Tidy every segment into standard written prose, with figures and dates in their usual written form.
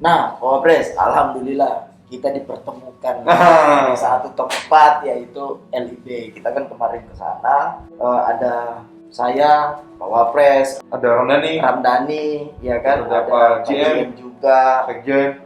Nah, Wapres, alhamdulillah kita dipertemukan di satu tempat yaitu LIB. Kita kan kemarin ke sana, ada saya, Pak Wapres, Ada Ramdhani, ya kan, ada ada Pak Pak GM juga,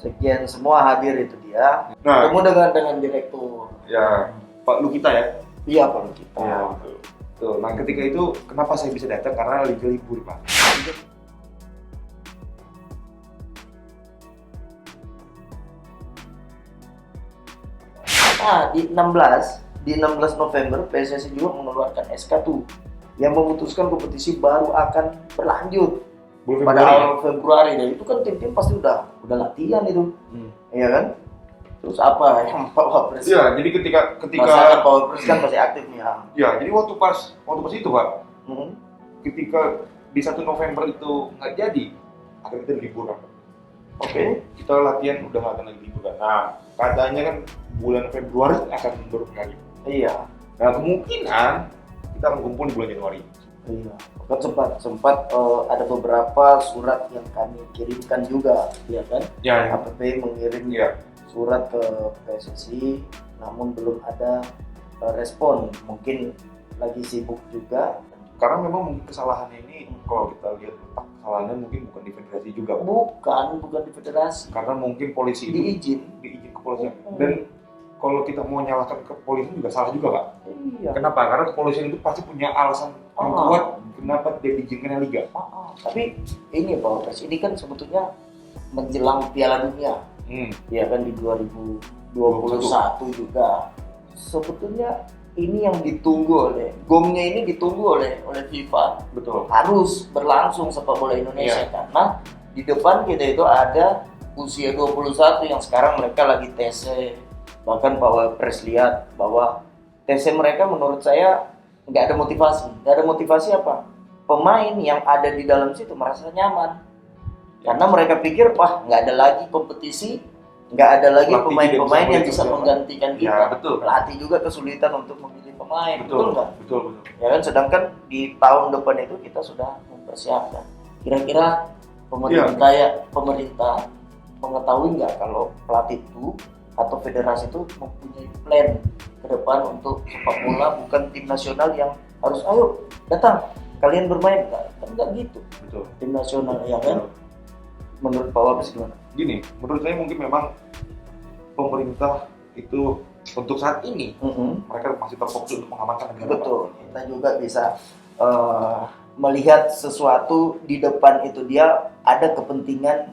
Sekjen semua hadir itu dia. Nah, Ketemu dengan direktur. ya Pak Lukita ya. Iya, Pak kita. Iya, betul. Tuh, nah ketika itu kenapa saya bisa datang karena lagi libur, Pak. Nah, di 16 November PSSI juga mengeluarkan SK tuh yang memutuskan kompetisi baru akan berlanjut pada awal Februari. Dan itu kan tim-tim pasti udah latihan itu. Iya kan? Terus apa yang Pak Wapres? Iya, jadi ketika Pak Wapres kan masih aktif nih. Ya, jadi waktu pas itu, Pak. Ketika di 1 November itu nggak jadi, akhirnya kita liburan. Oke, kita latihan udah nggak akan lagi liburan. Nah, katanya kan bulan Februari akan mundur kembali. Iya. Nah, kemungkinan kita akan kumpul di bulan Januari. Iya. Kan sempat ada beberapa surat yang kami kirimkan juga, ya kan? Ya. APP mengirim surat ke PSSI, namun belum ada respon. Mungkin lagi sibuk juga. Karena memang mungkin kesalahannya ini, kalau kita lihat letak kesalahannya mungkin bukan di federasi juga. Bukan di federasi. Karena mungkin polisi itu diizin kepolisian. Dan kalau kita mau nyalahkan kepolisian juga salah juga, Pak. Iya. Kenapa? Karena kepolisian itu pasti punya alasan yang kuat kenapa tidak diizinkan liga. Tapi ini Pak Wapres, ini kan sebetulnya menjelang Piala Dunia. Ya kan di 2021 juga. Sebetulnya ini yang ditunggu gongnya ini ditunggu oleh FIFA. Betul. Harus berlangsung sepak bola Indonesia karena di depan kita itu ada usia 21 yang sekarang mereka lagi TC. Bahkan Pak Wapres lihat bahwa TC mereka menurut saya nggak ada motivasi. Nggak ada motivasi apa? Pemain yang ada di dalam situ merasa nyaman. Karena mereka pikir, wah nggak ada lagi kompetisi, nggak ada lagi pemain-pemain yang bisa menggantikan kita. Ya, betul. Pelatih juga kesulitan untuk memilih pemain, betul nggak? Betul. Ya kan, sedangkan di tahun depan itu kita sudah mempersiapkan. Kira-kira pemerintah mengetahui nggak kalau pelatih itu atau federasi itu mempunyai plan ke depan untuk sepak bola, bukan tim nasional yang harus ayo datang kalian bermain, nggak gitu. Betul. Tim nasional ya kan. Menurut Pak Wapres gimana? Gini, menurut saya mungkin memang pemerintah itu untuk saat ini mereka masih terfokus untuk mengamankan negara. Betul. Kita juga bisa melihat sesuatu di depan itu dia ada kepentingan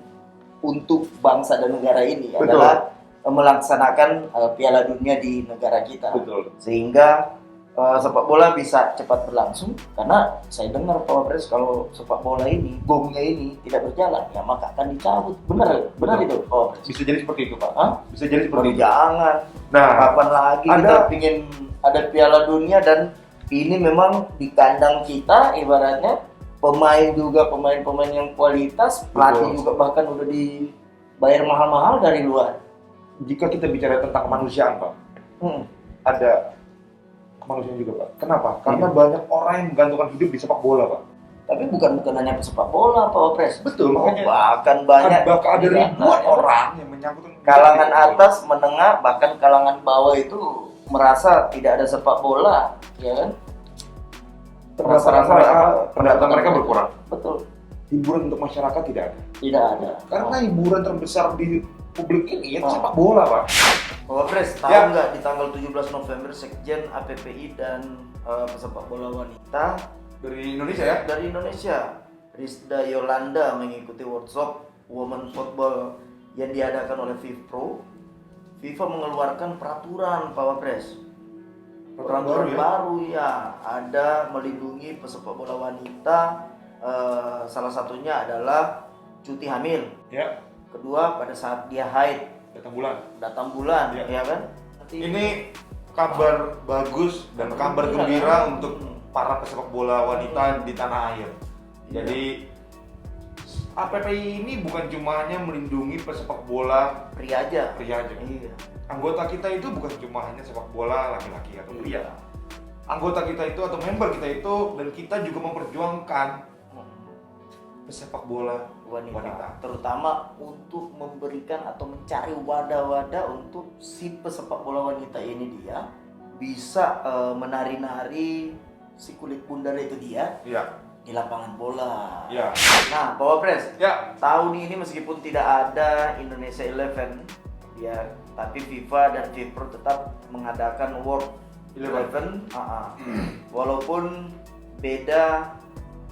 untuk bangsa dan negara ini. Betul. Adalah melaksanakan Piala Dunia di negara kita. Betul. Sehingga sepak bola bisa cepat berlangsung, karena saya dengar Pak Wapres kalau sepak bola ini gongnya ini tidak berjalan ya maka akan dicabut. Benar itu Pak Wapres? Bisa jadi seperti itu, Pak. Bisa jadi seperti itu. Jangan. Nah, kapan lagi kita ingin ada Piala Dunia dan ini memang di kandang kita, ibaratnya pemain-pemain yang kualitas, pelatih juga bahkan udah dibayar mahal-mahal dari luar. Jika kita bicara tentang kemanusiaan, Pak, ada kemanusiaan juga, Pak. Kenapa? Karena banyak orang yang menggantungkan hidup di sepak bola, Pak. Tapi bukan hanya sepak bola, Pak Wapres. Betul, makanya bahkan banyak. Bahkan ada ribuan orang yang menyangkut kalangan atas, menengah, bahkan kalangan bawah itu merasa tidak ada sepak bola, ya kan? Pendapatan mereka berkurang. Betul. Hiburan untuk masyarakat tidak ada. Tidak ada. Karena hiburan terbesar di publik ini itu sepak bola, Pak. Pak Wapres, tahu nggak di tanggal 17 November Sekjen APPI dan pesepak bola wanita dari Indonesia ya? Dari Indonesia, Rizda Yolanda mengikuti workshop Women Football yang diadakan oleh FIFPro. FIFA mengeluarkan peraturan Pak Wapres. Peraturan baru ya, ada melindungi pesepak bola wanita. Salah satunya adalah cuti hamil. Ya. Kedua, pada saat dia haid. Datang bulan, ya kan? Ini kabar bagus dan kabar gembira untuk para pesepak bola wanita di tanah air. Jadi APPI ini bukan cuma hanya melindungi pesepak bola pria aja. Iya. Anggota kita itu bukan cuma hanya sepak bola laki-laki atau pria. Anggota kita itu atau member kita itu, dan kita juga memperjuangkan pesepak bola wanita, terutama untuk memberikan atau mencari wadah-wadah untuk si pesepak bola wanita ini dia bisa menari-nari si kulit bundar itu dia Ya. di lapangan bola. Ya. Nah, Pak Wapres, Ya. tahun ini meskipun tidak ada Indonesia 11 ya, tapi FIFA dan FIFPro tetap mengadakan World 11, walaupun beda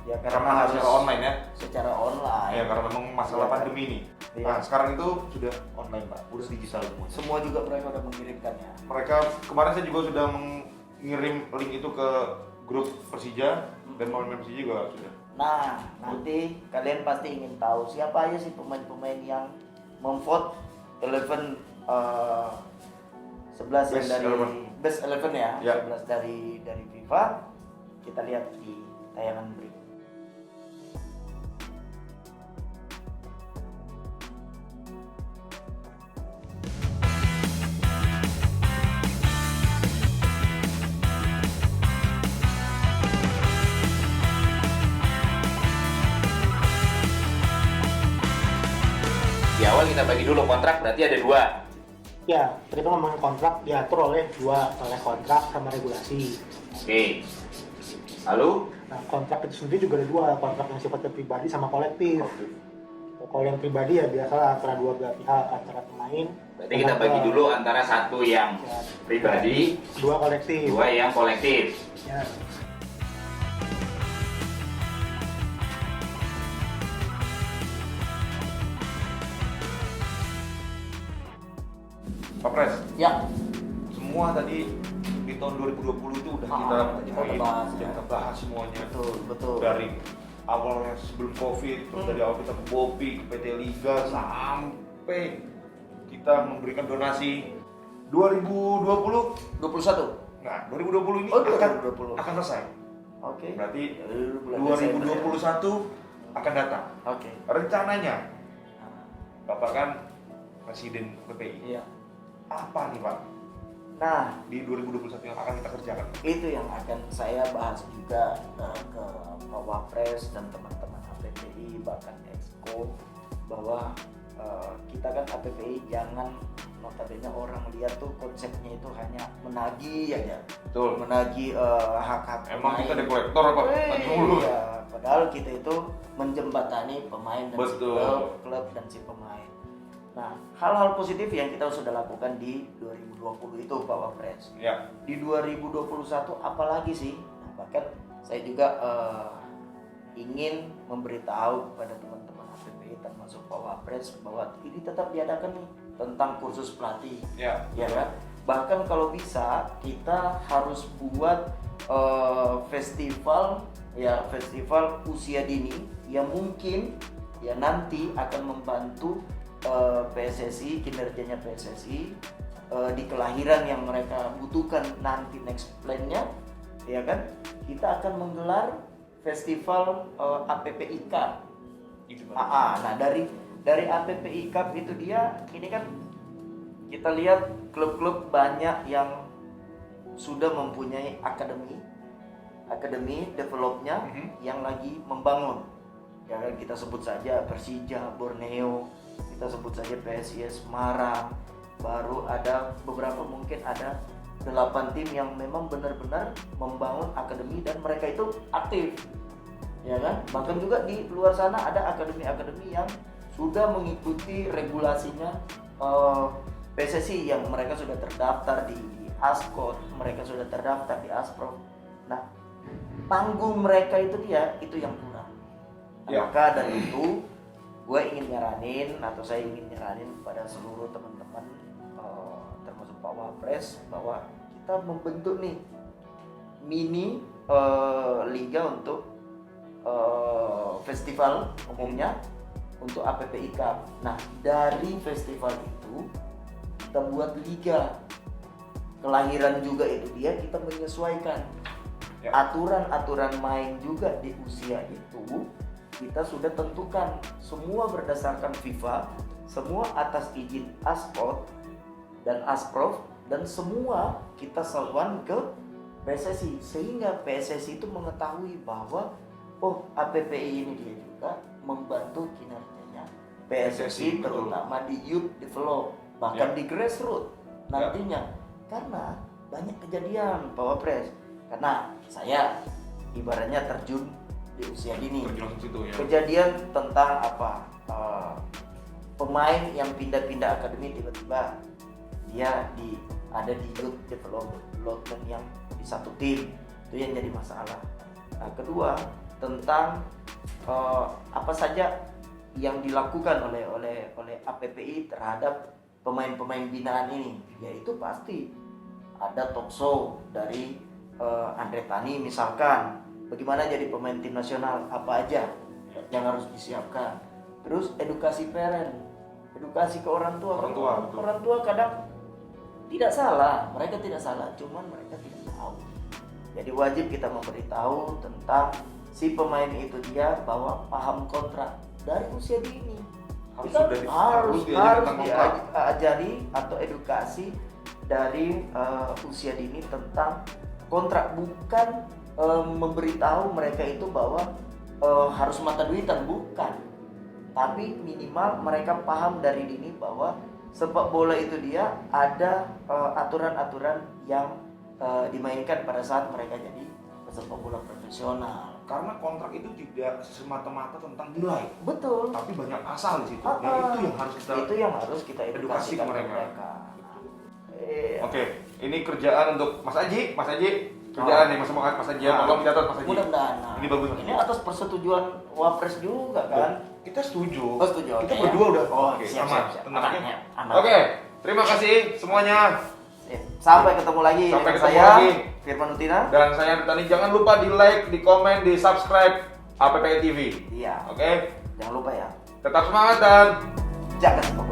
ya Karena harus secara online ya. secara online. Ya, karena memang masalah Iya. pandemi ini. Iya. Nah, sekarang itu sudah online, Pak. Udah digital semua. Semua juga mereka udah mengirimkan ya. Mereka kemarin saya juga sudah mengirim link itu ke grup Persija dan pemain Persija juga sudah. Nah, nanti kalian pasti ingin tahu siapa aja sih pemain-pemain yang memvote 11 11 yang Best dari 11. Best 11 ya, Ya. 11 dari FIFA. Kita lihat di tayangan berikut. Di awal kita bagi dulu kontrak, berarti ada 2. Ya, ketika ngomongin kontrak diatur oleh oleh kontrak sama regulasi. Oke. Lalu Nah, kontrak itu sendiri juga ada 2, kontrak yang sifatnya pribadi sama kolektif. Kalau yang pribadi ya biasalah antara dua belah pihak, antara pemain. berarti kita bagi dulu antara satu yang pribadi, 2 kolektif. 2 yang kolektif. Ya. Pak Pres, Ya, semua tadi di tahun 2020 itu udah kita kita bahas, udah ya. kita bahas semuanya. betul. Dari awalnya sebelum Covid, terus dari awal kita ke Bopi, ke PT Liga, sampai kita memberikan donasi 2020. 21. Nah, 2020 ini Oh, akan 2020. selesai. Oke. Berarti Bulan 2021 akan datang. Oke. Rencananya, Bapak kan Presiden PPI. Iya. Apa nih Pak Nah, di 2021 yang akan kita kerjakan? itu yang akan saya bahas juga ke Pak Wapres dan teman-teman APPI bahkan Exco, bahwa kita kan APPI jangan, notabene orang lihat tuh konsepnya itu hanya menagih aja, Betul. menagih hak-hak Emang kita pemain. debt collector apa? Tanya dulu. Iya, padahal kita itu menjembatani pemain dan si Betul. klub dan si pemain. Nah, hal-hal positif yang kita sudah lakukan di 2020 itu Pak Wapres. Ya. Di 2021 apalagi sih? Nah, bahkan saya juga ingin memberitahu kepada teman-teman APPI termasuk Pak Wapres bahwa ini tetap diadakan nih tentang kursus pelatih, Ya. ya kan? Bahkan kalau bisa kita harus buat festival usia dini yang mungkin ya nanti akan membantu PSSI, kinerjanya PSSI di kelahiran yang mereka butuhkan nanti next plan-nya, ya kan? Kita akan menggelar festival APPI Cup. Nah dari APPI Cup itu dia, ini kan kita lihat klub-klub banyak yang sudah mempunyai akademi developnya yang lagi membangun. Ya kan, kita sebut saja Persija Borneo, kita sebut saja PSIS Semarang, baru ada beberapa, mungkin ada 8 tim yang memang benar-benar membangun akademi dan mereka itu aktif, ya kan? Bahkan juga di luar sana ada akademi-akademi yang sudah mengikuti regulasinya PSSI, yang mereka sudah terdaftar di ASCOT, mereka sudah terdaftar di ASPRO. Nah, panggung mereka itu yang kurang. Ya. Maka dari itu gue ingin nyaranin, atau saya ingin nyaranin kepada seluruh teman-teman termasuk Pak Wapres, bahwa kita membentuk nih mini liga untuk festival umumnya untuk APPI Cup. Nah, dari festival itu kita buat liga kelahiran juga itu dia, kita menyesuaikan Ya. aturan-aturan main juga di usia itu. Kita sudah tentukan semua berdasarkan FIFA, semua atas izin ASPOT dan ASPROF, dan semua kita seruan ke PSSI, sehingga PSSI itu mengetahui bahwa oh APPI ini dia juga membantu kinerjanya PSSI, betul. terutama di youth develop, bahkan di grassroots nantinya. Karena banyak kejadian Pak Wapres, karena saya ibaratnya terjun di usia dini. Terjun ke situ ya. Kejadian tentang apa? Pemain yang pindah-pindah akademi tiba-tiba dia ada di youth development yang di satu tim, itu yang jadi masalah. Nah, kedua tentang apa saja yang dilakukan oleh APPI terhadap pemain-pemain binaan ini, yaitu pasti ada talk show dari Andre Tani misalkan, bagaimana jadi pemain tim nasional, apa aja yang harus disiapkan. Terus edukasi parent, edukasi ke orang tua. Betul. Orang tua kadang tidak salah, mereka tidak salah, cuman mereka tidak tahu. Jadi wajib kita memberitahu tentang si pemain itu dia bahwa paham kontrak dari usia dini. Harus diajari atau edukasi dari usia dini tentang kontrak, bukan memberitahu mereka itu bahwa harus mata duitan, bukan. Tapi minimal mereka paham dari dini bahwa sepak bola itu dia ada aturan-aturan yang dimainkan pada saat mereka jadi pesepak bola profesional. Karena kontrak itu tidak semata-mata tentang nilai, Betul. tapi banyak asal di situ. Nah, itu yang harus kita edukasi edukasi ke ke mereka. mereka. Oke, ini kerjaan untuk Mas Aji. Kerjaan nih, Mas Aji. Tolong dicatat Mas Aji. Mudah-mudahan. Ini bagus. Ini atas persetujuan Wapres juga kan? Kita setuju. Oh, setuju. Kita Oke, berdua ya. udah. Oh, Oke, siap, aman. siap. Tenang Aman, ya. ya. Aman. Oke, terima kasih semuanya. Sampai ketemu lagi Sampai dengan ketemu saya, lagi. Firman Utina. Dan saya Tani, jangan lupa di like, di komen, di subscribe APPI TV. Iya. Oke, Jangan lupa ya. tetap semangat dan Jaga sepak